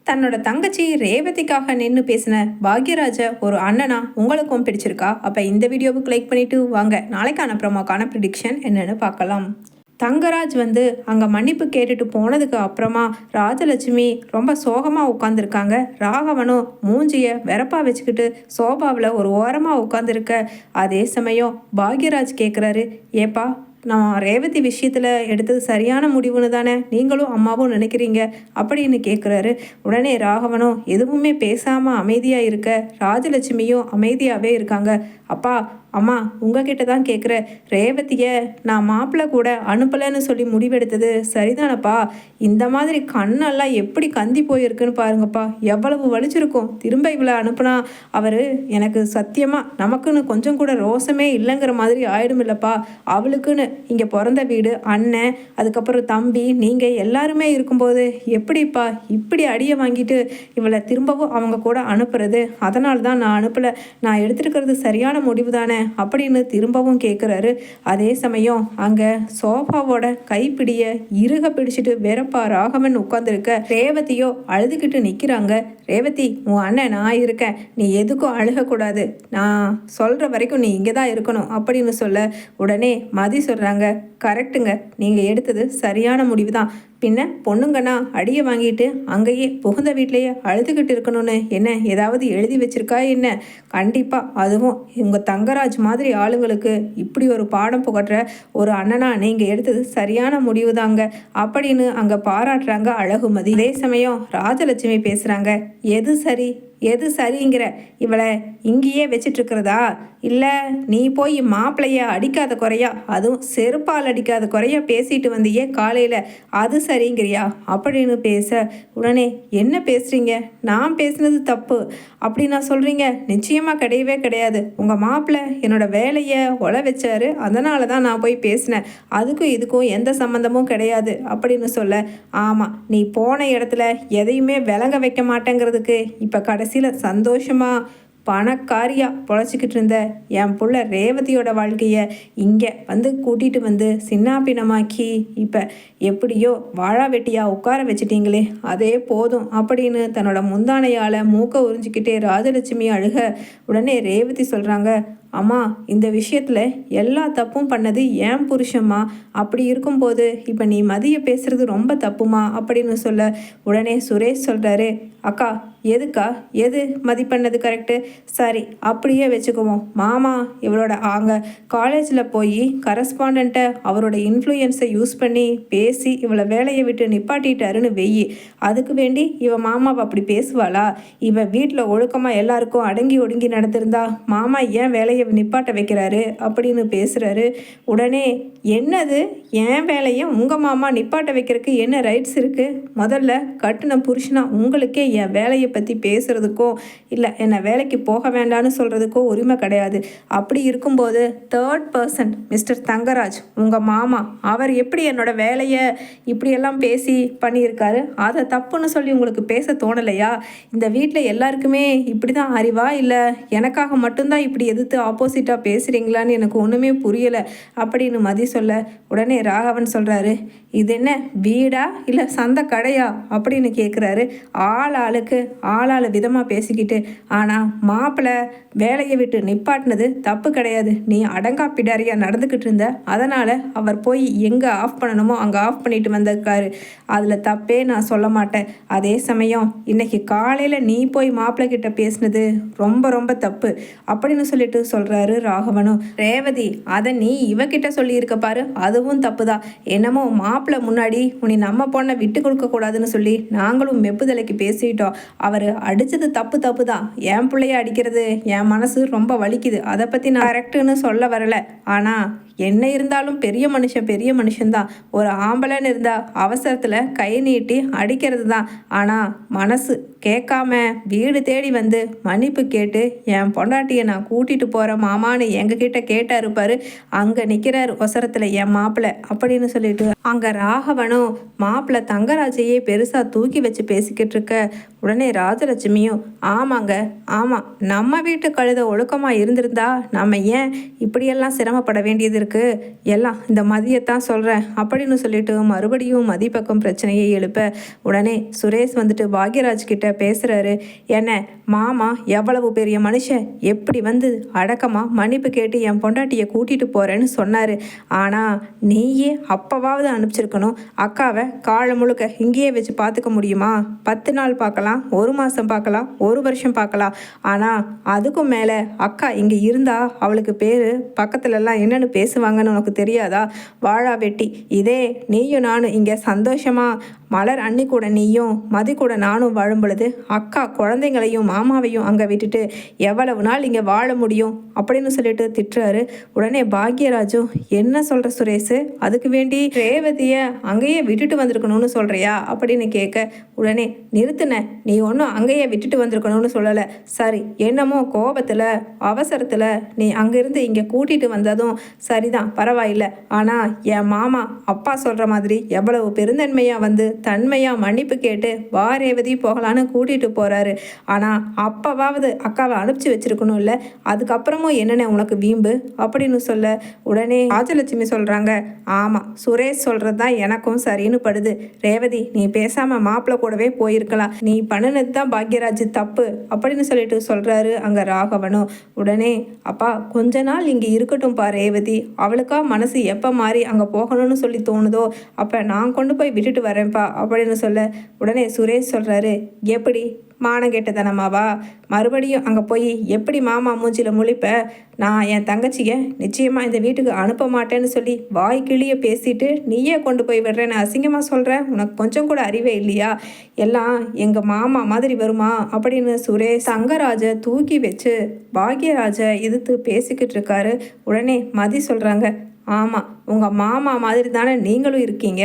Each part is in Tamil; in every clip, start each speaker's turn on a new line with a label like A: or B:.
A: தன்னோட தங்கச்சி ரேவதிக்காக நின்று பேசின பாக்யராஜ ஒரு அண்ணனா உங்களுக்கும் பிடிச்சிருக்கா? அப்போ இந்த வீடியோவுக்கு லைக் பண்ணிட்டு வாங்க நாளைக்கான ப்ரோமோக்கான ப்ரிடிக்ஷன் என்னன்னு பார்க்கலாம். தங்கராஜ் அங்கே மன்னிப்பு கேட்டுட்டு போனதுக்கு அப்புறமா ராஜலட்சுமி ரொம்ப சோகமாக உட்காந்துருக்காங்க. ராகவனும் மூஞ்சியை வெறப்பாக வச்சுக்கிட்டு சோபாவில் ஒரு ஓரமாக உட்காந்துருக்க. அதே சமயம் பாக்யராஜ் கேட்குறாரு, ஏப்பா நான் ரேவதி விஷயத்தில் எடுத்தது சரியான முடிவுன்னு தானே நீங்களும் அம்மாவும் நினைக்கிறீங்க அப்படின்னு கேட்குறாரு. உடனே ராகவனும் எதுவுமே பேசாமல் அமைதியாக இருக்க, ராஜலட்சுமியும் அமைதியாகவே இருக்காங்க. அப்பா அம்மா உங்ககிட்ட தான் கேட்குற, ரேவதியை நான் மாப்பிள்ளை கூட அனுப்பலைன்னு சொல்லி முடிவெடுத்தது சரிதானப்பா? இந்த மாதிரி கண்ணெல்லாம் எப்படி கந்தி போயிருக்குன்னு பாருங்கப்பா, எவ்வளவு வலிச்சிருக்கும். திரும்ப இவ்வளோ அனுப்புனா அவர் எனக்கு சத்தியமாக நமக்குன்னு கொஞ்சம் கூட ரோசமே இல்லைங்கிற மாதிரி ஆயிடும் இல்லைப்பா. அவளுக்குன்னு இங்கே பிறந்த வீடு, அண்ணன், அதுக்கப்புறம் தம்பி, நீங்கள் எல்லாருமே இருக்கும்போது எப்படிப்பா இப்படி அடியை வாங்கிட்டு இவளை திரும்பவும் அவங்க கூட அனுப்புறது? அதனால தான் நான் அனுப்பலை. நான் எடுத்துருக்கிறது சரியான முடிவு தானே அப்படின்னு திரும்பவும் கேட்குறாரு. அதே சமயம் அங்கே சோஃபாவோட கைப்பிடிய இறுக பிடிச்சிட்டு வெறப்பா ராகவன் உட்காந்துருக்க. ரேவதியோ அழுதுகிட்டு நிற்கிறாங்க. ரேவதி, உன் அண்ணன் நான் இருக்கேன், நீ எதுக்கும் அழுகக்கூடாது, நான் சொல்கிற வரைக்கும் நீ இங்கே தான் இருக்கணும் அப்படின்னு சொல்ல, உடனே மதி சொல்கிறாங்க, கரெக்டுங்க, நீங்கள் எடுத்தது சரியான முடிவு தான். பின்ன பொண்ணுங்கன்னா அடியை வாங்கிட்டு அங்கேயே புகுந்த வீட்லேயே அழுதுகிட்டு இருக்கணும்னு என்ன ஏதாவது எழுதி வச்சிருக்கா என்ன? கண்டிப்பாக அதுவும் உங்கள் தங்கராஜ் மாதிரி ஆளுங்களுக்கு இப்படி ஒரு பாடம் புகட்டுற ஒரு அண்ணனா நீங்கள் எடுத்தது சரியான முடிவு தாங்க அப்படின்னு அங்கே பாராட்டுறாங்க அழகுமதி. அதே சமயம் ராஜலட்சுமி பேசுகிறாங்க, எது சரி எது சரிங்கிற? இவளை இங்கேயே வச்சிட்ருக்கிறதா, இல்லை நீ போய் மாப்பிள்ளைய அடிக்காத குறையா, அதுவும் செருப்பால் அடிக்காத குறையா பேசிட்டு வந்தியே காலையில், அது சரிங்கிறியா அப்படின்னு பேச, உடனே என்ன பேசுகிறீங்க, நான் பேசுனது தப்பு அப்படி நான் சொல்கிறீங்க? நிச்சயமாக கிடையவே கிடையாது. உங்கள் மாப்பிள்ளை என்னோட வேலையை ஒல வச்சாரு, அதனால தான் நான் போய் பேசினேன், அதுக்கும் இதுக்கும் எந்த சம்மந்தமும் கிடையாது அப்படின்னு சொல்ல, ஆமாம் நீ போன இடத்துல எதையுமே விளங்க வைக்க மாட்டேங்கிறதுக்கு இப்போ கடைசியில் சந்தோஷமாக பணக்காரியாக பொழைச்சிக்கிட்டு இருந்த என் புள்ள ரேவதியோட வாழ்க்கையை இங்கே கூட்டிகிட்டு சின்னாபினமாக்கி இப்போ எப்படியோ வாழா வெட்டியாக உட்கார வச்சிட்டீங்களே, அதே போதும் அப்படின்னு தன்னோட முந்தானையால் மூக்க உறிஞ்சிக்கிட்டே ராஜலட்சுமி அழுக. உடனே ரேவதி சொல்கிறாங்க, அம்மா இந்த விஷயத்தில் எல்லா தப்பும் பண்ணது ஏன் புருஷம்மா, அப்படி இருக்கும்போது இப்போ நீ மதிய பேசுகிறது ரொம்ப தப்புமா அப்படின்னு சொல்ல, உடனே சுரேஷ் சொல்கிறாரு, அக்கா எதுக்கா எது மதி பண்ணது கரெக்டு, சரி அப்படியே வச்சுக்குவோம். மாமா இவளோட அங்கே காலேஜில் போய் கரஸ்பாண்டண்ட்டை அவரோட இன்ஃப்ளூயன்ஸை யூஸ் பண்ணி பேசி இவளை வேலையை விட்டு நிப்பாட்டிட்டாருன்னு வெயி, அதுக்கு வேண்டி இவ மாமாவை அப்படி பேசுவாளா? இவ வீட்டில் ஒழுக்கமாக எல்லாருக்கும் அடங்கி ஒடுங்கி நடந்திருந்தா மாமா ஏன் வேலையை நிப்பாட்ட வைக்கிறாரு அப்படின்னு பேசுகிறாரு. உடனே என்னது என் வேலையை உங்கள் மாமா நிப்பாட்ட வைக்கிறதுக்கு என்ன ரைட்ஸ் இருக்குது? முதல்ல கட்டுன புருஷனா உங்களுக்கே என் வேலையை பற்றி பேசுகிறதுக்கோ இல்லை என்னை வேலைக்கு போக வேண்டான்னு சொல்கிறதுக்கோ உரிமை கிடையாது. அப்படி இருக்கும்போது தேர்ட் பர்சன் மிஸ்டர் தங்கராஜ் உங்கள் மாமா, அவர் எப்படி என்னோட வேலையை இப்படியெல்லாம் பேசி பண்ணியிருக்காரு, அதை தப்புன்னு சொல்லி உங்களுக்கு பேச தோணலையா? இந்த வீட்டில் எல்லாருக்குமே இப்படி தான் அறிவா, இல்லை எனக்காக மட்டும்தான் இப்படி எதிர்த்து ஆப்போசிட்டாக பேசுகிறீங்களான்னு எனக்கு ஒன்றுமே புரியலை அப்படின்னு மதி சொல்ல, உடனே ராகவன் சொல்கிறாரு, இது என்ன வீடா இல்லை சந்தை கடையா அப்படின்னு கேட்குறாரு. ஆளுக்கு ஆளாளு விதமாக பேசிக்கிட்டு, ஆனால் மாப்பிள்ளை வேலையை விட்டு நிப்பாட்டினது தப்பு கிடையாது, நீ அடங்கா பிடாரியாக நடந்துக்கிட்டு இருந்த, அதனால் அவர் போய் எங்கே ஆஃப் பண்ணணுமோ அங்கே ஆஃப் பண்ணிட்டு வந்திருக்காரு, அதில் தப்பே நான் சொல்ல மாட்டேன். அதே சமயம் இன்னைக்கு காலையில் நீ போய் மாப்பிள்ளை கிட்ட பேசினது ரொம்ப ரொம்ப தப்பு அப்படின்னு சொல்லிட்டு சொல்கிறாரு ராகவனும். ரேவதி அதை நீ இவகிட்ட சொல்லியிருக்க பாரு, அதுவும் தப்பு தான். என்னமோ மாப்பிள்ளை முன்னாடி உன்னை நம்ம பொண்ணை விட்டு கொடுக்கக்கூடாதுன்னு சொல்லி நாங்களும் மெப்புதலைக்கு பேசிட்டோம். அவர் அடித்தது தப்பு தான், என் பிள்ளைய அடிக்கிறது என் மனசு ரொம்ப வலிக்குது, அதை பற்றி நான் கரெக்டுன்னு சொல்ல வரலை. ஆனால் என்ன இருந்தாலும் பெரிய மனுஷன்தான். ஒரு ஆம்பளைன்னு இருந்தால் அவசரத்தில் கை நீட்டி அடிக்கிறது தான். ஆனால் மனசு கேட்காம வீடு தேடி மன்னிப்பு கேட்டு என் பொண்டாட்டியை நான் கூட்டிகிட்டு போகிறேன் மாமான்னு எங்ககிட்ட கேட்டார் பாரு, அங்கே நிற்கிறார் ஒசரத்தில் என் மாப்பிள்ளை அப்படின்னு சொல்லிட்டு அங்கே ராகவனும் மாப்பிள்ளை தங்கராஜையே பெருசாக தூக்கி வச்சு பேசிக்கிட்டு இருக்க. உடனே ராஜலட்சுமியும், ஆமாங்க ஆமாம், நம்ம வீட்டு கழுத ஒழுக்கமாக இருந்திருந்தா நம்ம ஏன் இப்படியெல்லாம் சிரமப்பட வேண்டியது இருக்கு, எல்லாம் இந்த மதியத்தான் சொல்கிறேன் அப்படின்னு சொல்லிட்டு மறுபடியும் மதி பக்கம் பிரச்சனையை எழுப்ப உடனே சுரேஷ் வந்துட்டு பாக்யராஜ் கிட்ட பேசுகிறாரு. என்ன மாமா எவ்வளவு பெரிய மனுஷன், எப்படி வந்து அடக்கமாக மன்னிப்பு கேட்டு என் பொண்டாட்டியை கூட்டிகிட்டு போகிறேன்னு சொன்னார். ஆனால் நீயே அப்போவாவது அனுப்பிச்சிருக்கணும். அக்காவை காலை முழுக்க இங்கேயே வச்சு பார்த்துக்க முடியுமா? 10 நாள் பார்க்கலாம், 1 மாதம் பார்க்கலாம், 1 வருஷம் பார்க்கலாம். ஆனால் அதுக்கும் மேலே அக்கா இங்கே இருந்தா அவளுக்கு பேர் பக்கத்துலலாம் என்னென்னு பேசுவாங்கன்னு உனக்கு தெரியாதா? வாழா வெட்டி. இதே நீயும் நானும் இங்கே சந்தோஷமாக மலர் அண்ணி கூட நீயும் மதி கூட நானும் வாழும் பொழுது அக்கா குழந்தைங்களையும் மாமாவையும் அங்கே விட்டுட்டு எவ்வளவு நாள் இங்கே வாழ முடியும் அப்படின்னு சொல்லிட்டு திட்டுறாரு. உடனே பாக்யராஜும் என்ன சொல்கிற சுரேஷ், அதுக்கு வேண்டி ரேவதியை அங்கேயே விட்டுட்டு வந்திருக்கணும்னு சொல்கிறியா அப்படின்னு கேட்க உடனே நிறுத்துன, நீ ஒன்றும் அங்கேயே விட்டுட்டு வந்திருக்கணும்னு சொல்லலை. சரி, என்னமோ கோபத்தில் அவசரத்தில் நீ அங்கேருந்து இங்கே கூட்டிகிட்டு வந்ததும் சரிதான், பரவாயில்லை. ஆனால் என் மாமா அப்பா சொல்கிற மாதிரி எவ்வளவு பெருந்தன்மையாக வந்து தன்மையாக மன்னிப்பு கேட்டு வா ரேவதி போகலான்னு கூட்டிகிட்டு போகிறாரு. ஆனால் அப்போவாவது அக்காவை அனுப்பிச்சி வச்சிருக்கணும் இல்லை? அதுக்கப்புறமும் என்னென்ன உனக்கு வீம்பு அப்படின்னு சொல்ல உடனே ராஜலட்சுமி சொல்கிறாங்க, ஆமாம் சுரேஷ் சொல்கிறது தான் எனக்கும் சரின்னு படுது. ரேவதி நீ பேசாமல் மாப்பிள்ளை கூடவே போயிருக்கலாம், நீ பண்ணினது தான் பாக்யராஜ் தப்பு அப்படின்னு சொல்லிட்டு சொல்கிறாரு அங்கே ராகவனும். உடனே அப்பா கொஞ்ச நாள் இங்கே இருக்கட்டும் பா ரேவதி, அவளுக்கா மனசு எப்போ மாறி அங்கே போகணும்னு சொல்லி தோணுதோ அப்போ நான் கொண்டு போய் விட்டுட்டு வரேன்ப்பா அப்படின்னு சொல்ல உடனே சுரேஷ் சொல்கிறாரு, எப்படி மானம் கெட்டதனமாவா? மறுபடியும் அங்கே போய் எப்படி மாமா மூஞ்சியில் முழிப்ப? நான் என் தங்கச்சியை நிச்சயமாக இந்த வீட்டுக்கு அனுப்ப மாட்டேன்னு சொல்லி வாய் கிளிய பேசிட்டு நீயே கொண்டு போய் விடுறேன்னு அசிங்கமாக சொல்கிறேன். உனக்கு கொஞ்சம் கூட அறிவே இல்லையா? எல்லாம் எங்கள் மாமா மாதிரி வருமா அப்படின்னு சுரேஷ் தங்கராஜை தூக்கி வச்சு பாக்யராஜை எதிர்த்து பேசிக்கிட்டு இருக்காரு. உடனே மதி சொல்கிறாங்க, ஆமாம் உங்கள் மாமா மாதிரி தானே நீங்களும் இருக்கீங்க,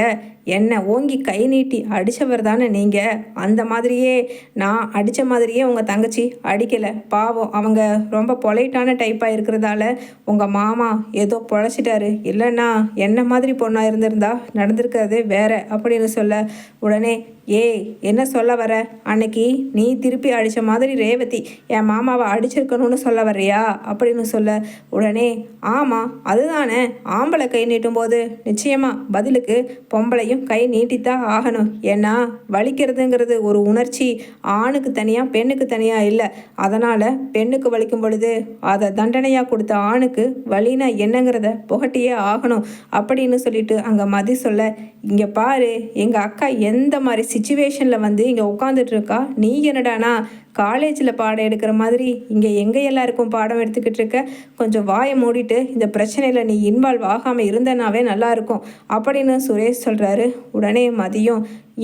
A: என்னை ஓங்கி கை நீட்டி அடித்தவர் தானே நீங்கள். அந்த மாதிரியே நான் அடித்த மாதிரியே உங்கள் தங்கச்சி அடிக்கலை. பாவம் அவங்க ரொம்ப பொலைட்டான டைப்பாக இருக்கிறதால உங்கள் மாமா ஏதோ பொழைச்சிட்டாரு, இல்லைன்னா என்ன மாதிரி பொண்ணாக இருந்திருந்தா நடந்திருக்கிறதே வேற அப்படின்னு சொல்ல உடனே ஏய் என்ன சொல்ல வர? அன்னைக்கு நீ திருப்பி அடித்த மாதிரி ரேவதி என் மாமாவை அடிச்சிருக்கணும்னு சொல்ல வர்றியா அப்படின்னு சொல்ல உடனே ஆமாம் அதுதானே, ஆம்பளை கை நீட்டும் போது நிச்சயமாக பதிலுக்கு பொம்பளையும் கை நீட்டித்தான் ஆகணும். ஏன்னா வலிக்கிறதுங்கிறது ஒரு உணர்ச்சி, ஆணுக்கு தனியாக பெண்ணுக்கு தனியாக இல்லை. அதனால் பெண்ணுக்கு வலிக்கும் பொழுது அதை தண்டனையாக கொடுத்த ஆணுக்கு வலினா என்னங்கிறத புகட்டியே ஆகணும் அப்படின்னு சொல்லிட்டு அங்கே மதி சொல்ல, இங்கே பாரு எங்கள் அக்கா எந்த மாதிரி சிச்சுவேஷனில் வந்து இங்கே உட்காந்துட்டு இருக்கா, நீ என்னடானா காலேஜில் பாடம் எடுக்கிற மாதிரி இங்கே எங்கே எல்லாருக்கும் பாடம் எடுத்துக்கிட்டு இருக்க? கொஞ்சம் வாயை மூடிட்டு இந்த பிரச்சனையில் நீ இன்வால்வ் ஆகாமல் இருந்தனாவே நல்லாயிருக்கும் அப்படின்னு சுரேஷ் சொல்கிறாரு. உடனே மதியம்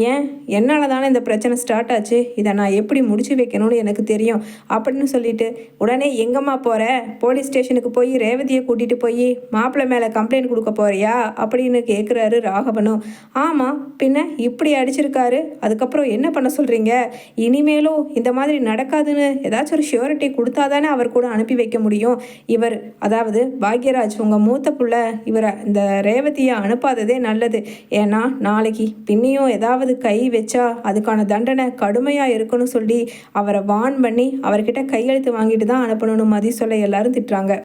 A: ஏன் என்னால் தானே இந்த பிரச்சனை ஸ்டார்ட் ஆச்சு, இதை நான் எப்படி முடிச்சு வைக்கணும்னு எனக்கு தெரியும் அப்படின்னு சொல்லிட்டு உடனே எங்கம்மா போகிற? போலீஸ் ஸ்டேஷனுக்கு போய் ரேவதியை கூட்டிகிட்டு போய் மாப்பிள்ளை மேலே கம்ப்ளைண்ட் கொடுக்க போறியா அப்படின்னு கேட்குறாரு ராகவனும். ஆமாம் பின்ன இப்படி அடிச்சிருக்காரு, அதுக்கப்புறம் என்ன பண்ண சொல்கிறீங்க? இனிமேலும் இந்த மாதிரி நடக்காதுன்னு ஏதாச்சும் ஒரு ஷியூரிட்டி கொடுத்தா தானே அவர் கூட அனுப்பி வைக்க முடியும். இவர் அதாவது பாக்யராஜ் உங்கள் மூத்த புள்ள இவரை இந்த ரேவதியை அனுப்பாததே நல்லது. ஏன்னா நாளைக்கு பின்னியும் ஏதாவது கை வச்சா அதுக்கான தண்டனை கடுமையாக இருக்குன்னு சொல்லி அவரை வார்ன் பண்ணி அவர்கிட்ட கையெழுத்து வாங்கிட்டு தான் அனுப்பணும்னு மதி சொல்ல எல்லாரும் திட்டுறாங்க.